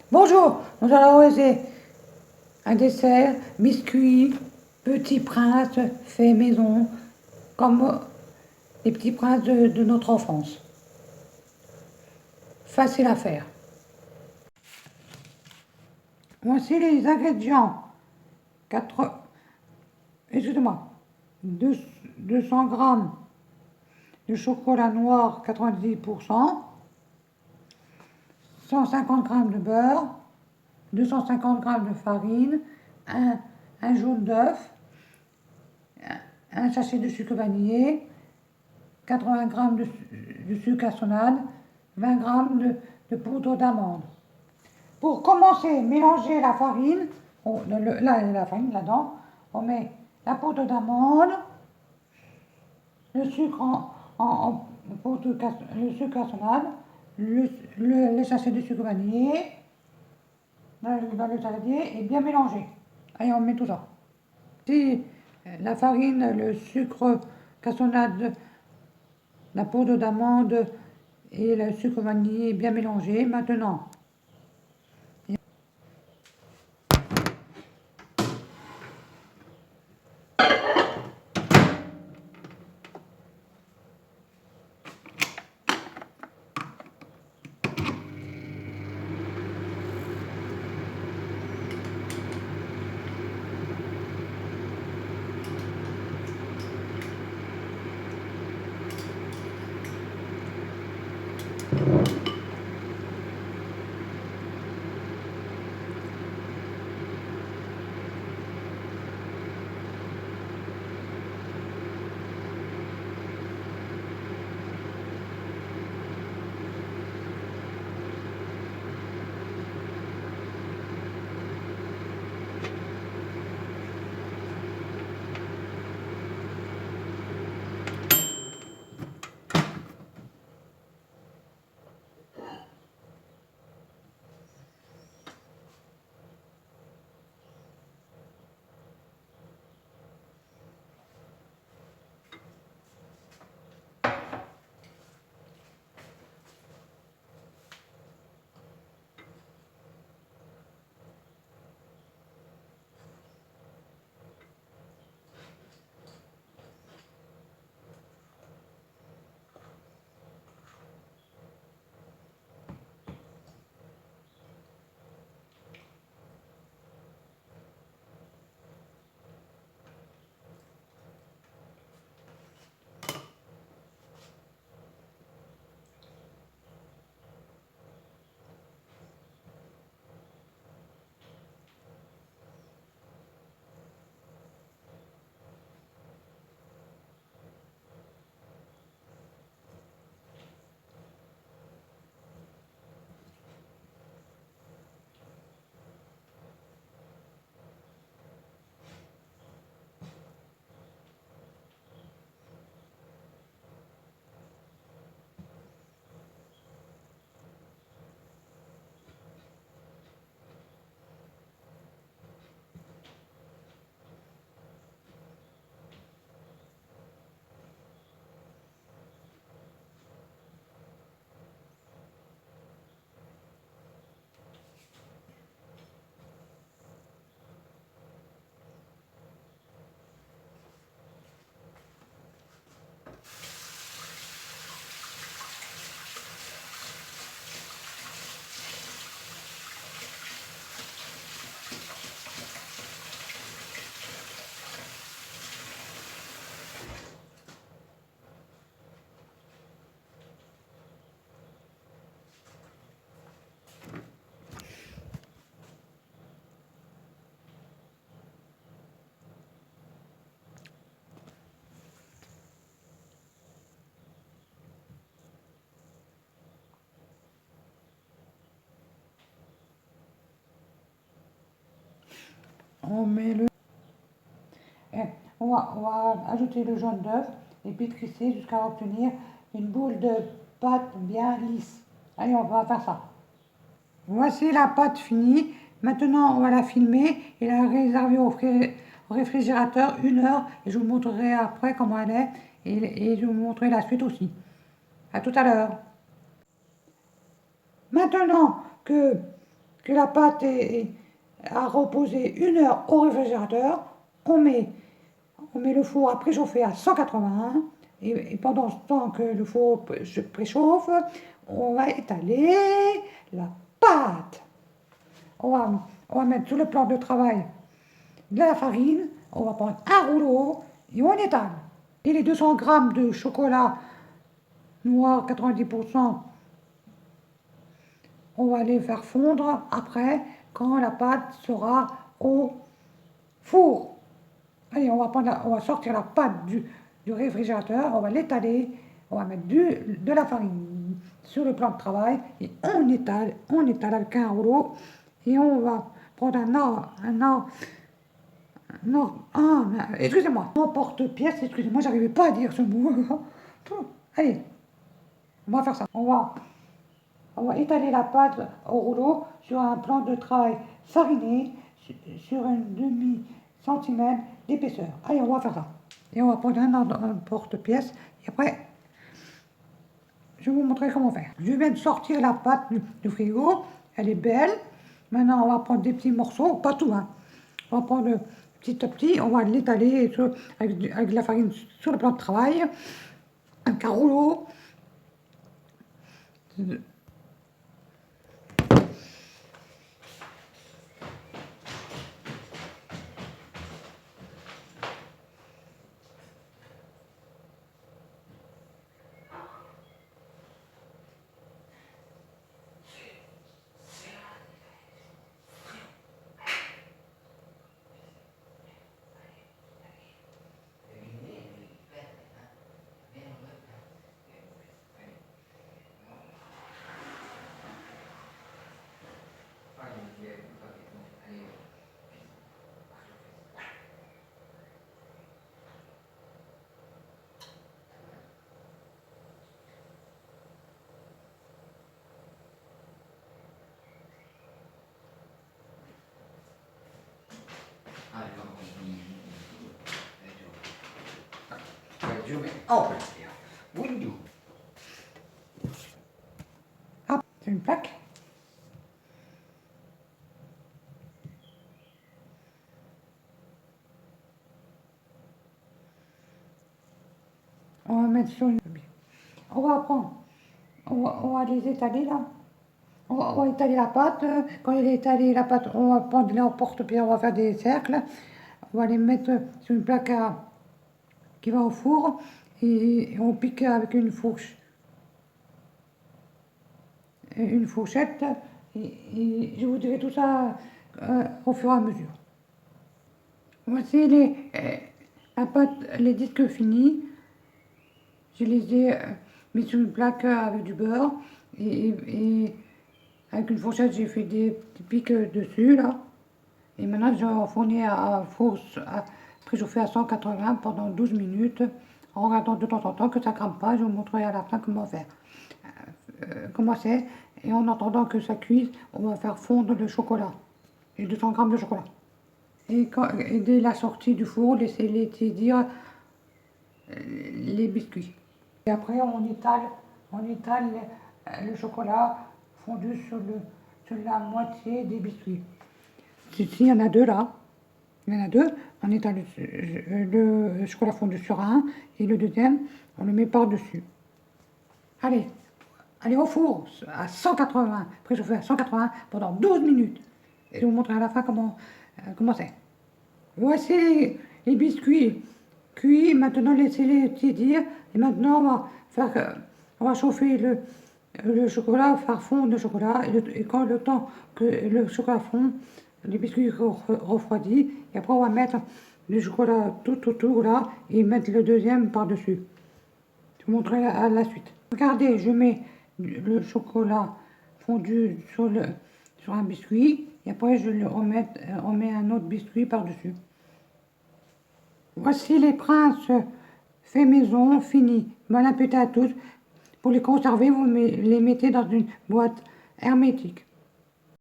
Bonjour, nous allons essayer un dessert, biscuit, petit prince fait maison, comme les petits princes de notre enfance. Facile à faire. Voici les ingrédients. 4, excusez-moi, 200 grammes de chocolat noir 90%, 150 grammes de beurre, 250 grammes de farine, un jaune d'œuf, un sachet de sucre vanillé, 80 grammes de sucre cassonade, 20 grammes de poudre d'amande. Pour commencer, mélanger la farine, la farine là-dedans, on met la poudre d'amande, le sucre le sucre cassonade, les sachets de sucre vanillé dans le saladier et bien mélanger. Allez, on met tout ça. Si la farine, le sucre cassonade, la poudre d'amande et le sucre vanillé bien mélangé, maintenant on met eh, on va ajouter le jaune d'œuf et pétrisser jusqu'à obtenir une boule de pâte bien lisse. Allez, on va faire ça. Voici la pâte finie. Maintenant, on va la filmer et la réserver au réfrigérateur 1 heure. Et je vous montrerai après comment elle est. Et je vous montrerai la suite aussi. À tout à l'heure. Maintenant que que la pâte a reposé 1 heure au réfrigérateur, on met le four à préchauffer à 180 et pendant ce temps que le four se préchauffe, on va étaler la pâte. On va mettre sur le plan de travail de la farine, on va prendre un rouleau et on étale. Et les 200 grammes de chocolat noir 90%, on va les faire fondre après quand la pâte sera au four. Allez, on va sortir la pâte du réfrigérateur, on va l'étaler, on va mettre de la farine sur le plan de travail et on étale avec un rouleau et on va prendre excusez-moi, un porte-pièce, excusez-moi, j'arrivais pas à dire ce mot. Allez, on va faire ça. On va étaler la pâte au rouleau sur un plan de travail fariné sur un demi-centimètre d'épaisseur. Allez, on va faire ça. Et on va prendre un porte-pièce et après, je vais vous montrer comment faire. Je viens de sortir la pâte du frigo, elle est belle. Maintenant, on va prendre des petits morceaux, pas tout, hein. On va prendre petit à petit, on va l'étaler avec de la farine sur le plan de travail, avec un rouleau. Oh, window. Ah, c'est une plaque. On va mettre sur une... On va prendre... On va les étaler là. On va étaler la pâte. Quand elle est étalée, la pâte, on va prendre les porte-pièce, on va faire des cercles. On va les mettre sur une plaque qui va au four et on pique avec une fourche. Une fourchette et je vous dirai tout ça au fur et à mesure. Voici la pâte, les disques finis. Je les ai mis sur une plaque avec du beurre et avec une fourchette j'ai fait des petits pics dessus là. Et maintenant j'ai enfourné à préchauffé à 180 pendant 12 minutes en regardant de temps en temps que ça crame pas. Je vous montrerai à la fin comment faire. Comment c'est. Et en attendant que ça cuise, on va faire fondre le chocolat. Et 200 grammes de chocolat. Et dès la sortie du four, laissez-les tiédir les biscuits. Et après, on étale le chocolat fondu sur la moitié des biscuits. Ici, il y en a deux là. Il y en a deux. On étale le chocolat fondu sur un et le deuxième, on le met par-dessus. Allez au four à 180, préchauffé à 180 pendant 12 minutes. Et je vous montrerai à la fin comment c'est. Voici les biscuits cuits. Maintenant, laissez-les tiédir. Et maintenant, on va chauffer le chocolat, faire fondre le chocolat. Et quand le temps que le chocolat fond, les biscuits refroidis. Et après, on va mettre le chocolat tout autour là et mettre le deuxième par-dessus. Je vous montrerai à la suite. Regardez, je mets le chocolat fondu sur un biscuit et après je le remets un autre biscuit par-dessus. Voici les princes faits maison, finis. Bon appétit à tous. Pour les conserver, vous les mettez dans une boîte hermétique.